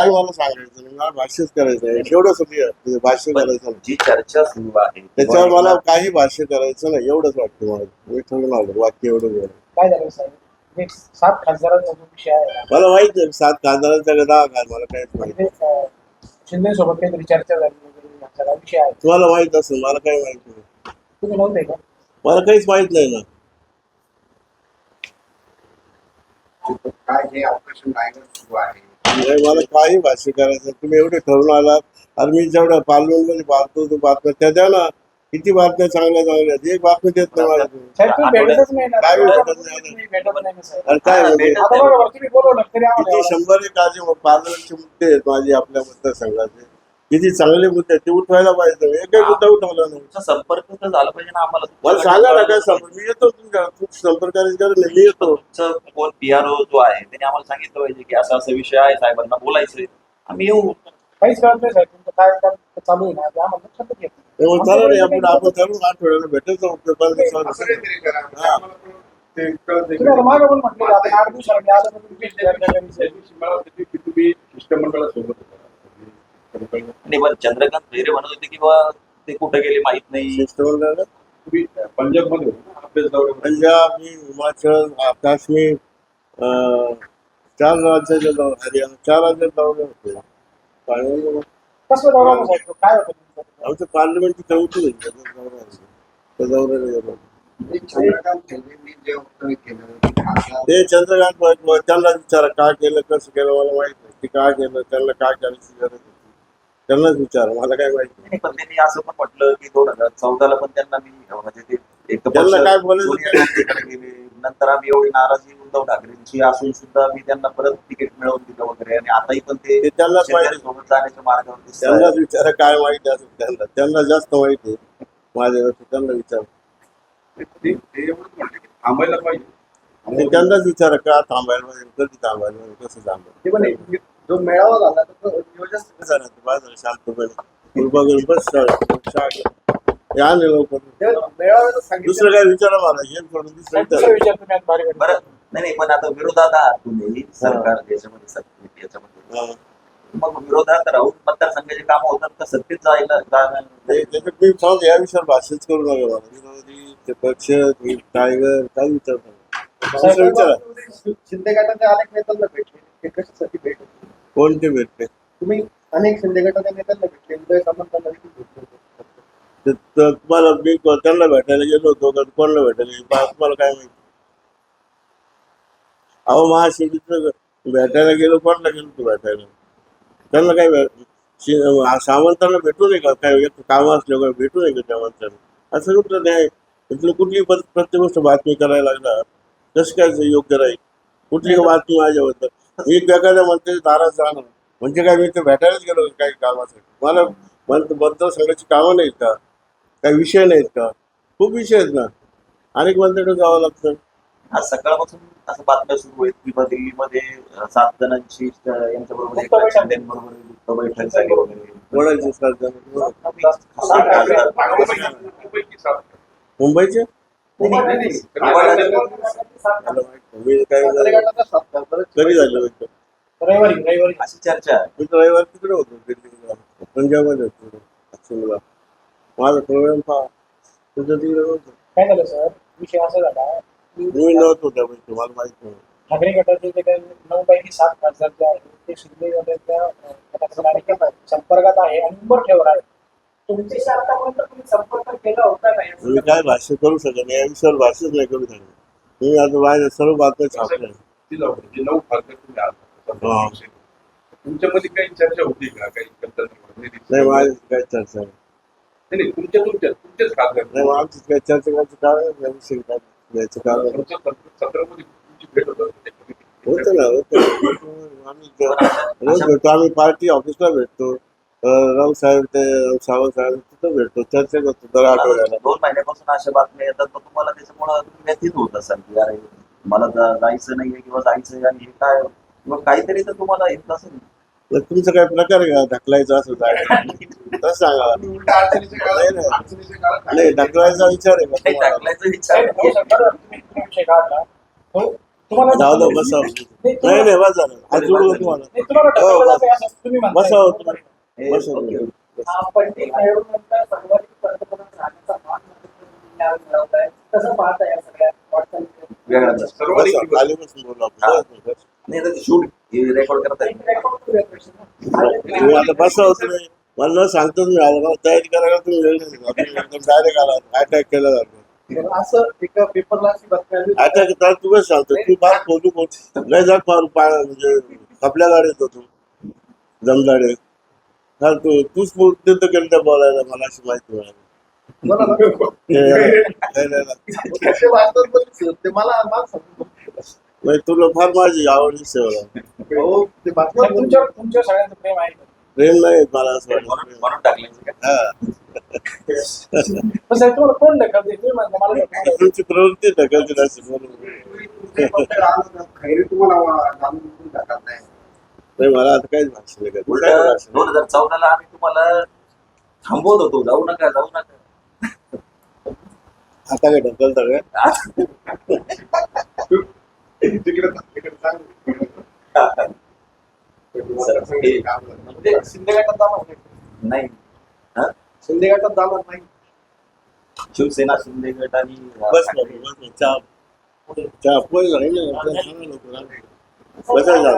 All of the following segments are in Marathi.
काय मला सांगायचं नाही, मला भाष्यच करायचं आहे, एवढंच होती भाष्य पण करायचं नाही. जी चर्चा सुरू आहे त्याच्यावर मला काही भाष्य करायचं नाही, एवढंच वाटतं मला. मी ठरवून आलो, वाक्य एवढं बोल. काय झालं साहेब, एक 7 खासदारांचा जो विषय आहे मला माहित नाही 7 खासदारांचा का 10 खासदार, मला काहीच माहित नाही. म्हणजे शिंदे सोबत काहीतरी चर्चा झाली वगैरे हा सगळा विषय आहे. तुम्हाला माहित असेल, मला काही माहित नाही. तुम्ही नव्हते का? मला काहीच माहित नाही ना. काय हे ऑपरेशन टायगर सुरू आहे, मला काही भाष्य करायचं, तुम्ही एवढे ठरवून आलात. आणि मी जेवढ्या पार्लमेंटमध्ये पाहतो तो बातम्या त्या द्या ना, किती बातम्या चांगल्या चांगल्या आहेत. एक बातमी देत नाही मला तुम्ही. साहेब तुम्ही भेटतच नाही ना. काय भेटत नाही? तुम्ही भेटत नाही ना साहेब. आणि काय म्हणजे आता बघा बरं, तुम्ही बोलवलं तरी आम्हाला किती यावं 100 एक आधी पार्लमेंटचे मुद्दे आहेत माझे आपल्या मतदारसंघाचे, किती चांगले मुद्दे आहेत, ते उठवायला पाहिजे. एकही मुद्दा उठवला नाही. तुमचा संपर्क तर झाला पाहिजे ना आम्हाला. मला सांगा ना काय संपर्क, मी येतो तुमच्या संपर्काने करेल, मी येतो. तुमचं कोण PRO जो आहे त्याने आम्हाला सांगितलं पाहिजे की असा असा विषय आहे, साहेबांना बोलायचंय, आम्ही येऊ. काहीच कळत नाही साहेब, तुमचं काय काम चालू आहे ना ते आम्हाला लक्षातच येत नाही. तेव्हा चला नाही, आपण ठरवून आठवड्याला भेटायचं होतं. असं काहीतरी करा. हा. आम्हाला पण ते कळतंय तुम्ही आता मागं पण म्हटलं आता 8 दिवसांनी आलं तर तुम्ही चर्चा करायची. मला वाटतं की तुम्ही शिष्टमंडळासोबत होता. आणि पण चंद्रकांत खैरे म्हणत होते की बा ते कुठे गेले माहित नाही. शिष्टमंडळाला तुम्ही पंजाबमध्ये होते ना, अभ्यास दौऱ्यावर. पंजाब, हिमाचल, काश्मीर, 4 राज्याच्या दौरे, हरियाणा 4 राज्यात दौरे होते. पाहिलं ना? कसं दौरा होता साहेब, काय होतं तुमचं? आमचं पार्लमेंटची चौथी होती, त्याचा दौरा होता. त्या दौऱ्याला गेलो. ते चंद्रकांत खैरेंनी जे वक्तव्य केलं की खासदार ते चंद्रकांत पाटील, त्यांना विचारा काय केलं, कसं केलं, मला माहित नाही. ते काय केलं, त्यांना काय करायची गरज होती, त्यांनाच विचारा, मला काय माहिती नाही. आणि पण त्यांनी असं पण म्हटलं की 2014ला पण त्यांना मी म्हणजे ते एक त्यांना काय बोलायचं? सोनिया गांधीकडे गेले, नंतर आम्ही एवढी नाराजी उद्धव ठाकरेंची असून सुद्धा मी त्यांना परत तिकीट मिळवून दिलं वगैरे, आणि आताही पण ते ते त्यांनाच माहिती. सोबत जाण्याच्या मार्गावर दिसत त्यांनाच आहे. विचारा काय माहिती असेल त्यांना, त्यांना जास्त माहिती आहे माझ्यापेक्षा, त्यांना विचारा. ते एवढंच म्हणले की थांबायला पाहिजे. आणि त्यांनाच विचारा का थांबायला पाहिजे, कधी थांबायला पाहिजे, कसं थांबायला. ते पण एक जो मेळावा झाला तर तो नियोजन बाजार शांतपणे बघून बस या नाही लवकर. मेळाव्याचं सांगितलं. दुसरं काय विचारा मला, हे सोडून दुसरं दुसरा विचारा. विचार तुम्ही आज भारी बरं नाही पण आता विरोधात आहात तुम्ही सरकार याच्यामध्ये याच्यामध्ये, हा. मग विरोधात राहून मतदारसंघाची कामं होतात का सत्तेत जायला त्याच्यात मी सांग या विषयावर भाषणच करू नका मला. विरोधी ते पक्ष ते टायगर काय विचारतो, दुसरं विचारा. शिंदे गटाच्या अनेक नेत्यांना भेटले, ते कशासाठी भेटले? कोणते भेटते तुम्ही अनेक शिंदे गटाच्या नेत्यांना भेटले, उदय सामंतांना देखील भेटले. तर तुम्हाला मी त्यांना भेटायला गेलो होतो का कोणाला भेटायला गेलो तुम्हाला काय माहिती? अहो महाशिवचं भेटायला गेलो, कोणाला गेलो तू भेटायला? त्यांना काय सामंतांना भेटू नये का? काय कामं असल्यावर भेटू नये का त्या माणसाला? असं कुठलं नाही. तिथलं कुठली प्रत्येक गोष्ट बातमी करायला लागला कसं काय योग्य राहील? कुठली बातमी माझ्याबद्दल मी एखाद्या मंत्र्याच्या दारात जाणार म्हणजे काय, मी ते भेटायलाच गेलो काही कामासाठी? मला मतदारसंघाची कामं नाहीत का? काही विषय नाहीत का? खूप विषय आहेत ना, अनेक मंत्र्याकडे जावं लागतं. आज सकाळपासून असं बातम्या सुरू आहेत की दिल्लीमध्ये 7 जणांची यांच्याबरोबर गुप्त बैठक. शिंदेबरोबर गुप्त बैठक झाली वगैरे. कोणाची सरकार? मुंबईचे मी काय कधी झालं बैठक? रविवारी अशी चर्चा आहे. मी तर रविवार तिकडे होतो, दिल्लीला, पंजाबमध्ये होतो ऍक्च्युअली. माझा प्रोग्राम पहा, तुझं तिकडे होतं. काय झालं सर, विषय असा झाला की मी नव्हतो त्या बैठकीत, मला माहित नाही. ठाकरे गटाचे जे काही 9 पैकी 7 खासदार जे आहेत ते शिंदे गटाच्या गटाच्या संपर्कात आहे आणि उंबरठ्यावर आहे. तुमच्याशी आतापर्यंत तुम्ही संपर्क केला होता नाही? मी काय भाष्य करू शकत नाही, या विषयावर भाष्यच नाही करू शकत. मी आता माझ्या सर्व बातम्या छापल्या. 9 खासदार तुम्ही आहात. तुमच्यामध्ये काही चर्चा होती का? काही नाही, माझी काय चर्चा नाही. नाही तुमचेच खासदार. नाही, आमची काय चर्चा करायचं कारण या विषयी काय घ्यायचं कारण सत्रामध्ये तुमची भेट होतं. होतं ना, होतं. आम्ही रोज भेटतो, आम्ही पार्टी ऑफिसला भेटतो, राव साहेब ते सावंत साहेब तिथं भेटतो, चर्चा करतो दर आठवड्याला. 2 महिन्यापासून अशा बातम्या येतात, मग तुम्हाला त्याच्यामुळे व्यथित होत असाल की अरे मला जायचं नाहीये किंवा जायचंय आणि हे काय किंवा काहीतरी तर तुम्हाला येत असेल. तर तुमचा काय प्रकार आहे का ढकलायचा असं तसं सांगा. नाही, ढकलायचा विचार आहे का काही तुम्हाला? टाकल्याचा विचार साहेब, हो सर, बरं, तुम्ही विषय काढला. तो तुम्हाला जाऊ दे बसा नाही नाही बस झालं आज जोडू तुम्हाला नाही, तुम्हाला हो, ढकललं बस. जातंय असं तुम्ही म्हणताय. बसा हो तुम्ही. हे, बस ओके, हो. ओके. पंडित नेहरूनंतर सर्वाधिक पंतप्रधान राहण्याचा मान यावेळी मिळवलाय. कसं पाहताय या सगळ्या वाटचाली? वेगळाच असतं. सर्वाधिक बसा, खाली बसून बोलू आपण. बस. नाही तर शूट रेकॉर्ड करता येईल. तुम्ही आता बसा होत नाही मला न सांगतो मी आलो मला तयारी करायला तुम्ही वेळ नाही डायरेक्ट आला अटॅक केला जातो असं एका पेपरला अशी बातमी आली. अटॅक तर तू कसं सांगतो तू बाग खोलू कोण नाही जात फार म्हणजे आपल्या गाडीत होतो जमदाडे हा तूच तिथं केलं त्या बोलायला मला अशी माहिती मिळाली बोला ना. कसे वाटतात पण ते मला म्हणजे तुला फार माझी आवडली सेवा हो, ते बातम्या तुमच्या सगळ्यांचं प्रेम आहे का? प्रेम नाही मला असं म्हणून वाटतं म्हणून टाकले का? हा पण साहेब तुम्हाला कोण ढकलते तुम्ही म्हणता मला ढकललंय. तुमची प्रवृत्ती ढकलतील अशी म्हणून खैरी तुम्हाला जाणून टाकत नाही. नाही मला आता काहीच भाषण नाही उलट करत 2014 आम्ही तुम्हाला थांबवत होतो जाऊ नका जाऊ नका. आता काय ढकलता काय तिकडे सांग. म्हणजे शिंदे गटात जाणार नाही. नाही हा? शिंदे गटात जाणार नाही. शिवसेना शिंदे गट आणि बस बाबा, बस चहा पोय झाली ना बसा झालं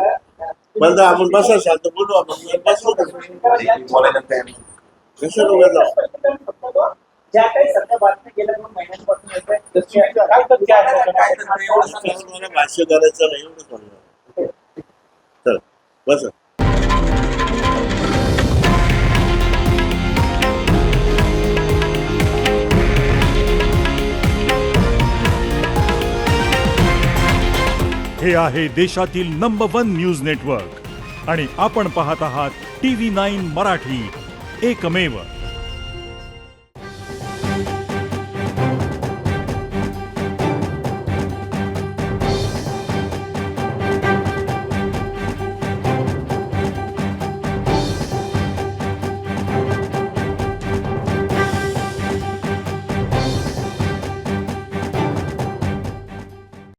पण आपण बसा शांत बोलू आपण बसलो बोलायला तयार नाही. कशा लोकांना ज्या काही सध्या बातम्या गेल्या 2 महिन्यांपासून येत आहेत, त्याची काय तथ्य आहे त्याच्यामध्ये? मला भाष्य करायचं नाही एवढं म्हणलं चल बस हे आहे देशातील नंबर 1 न्यूज नेटवर्क आणि आपण पाहत आहात TV9 मराठी, एकमेव.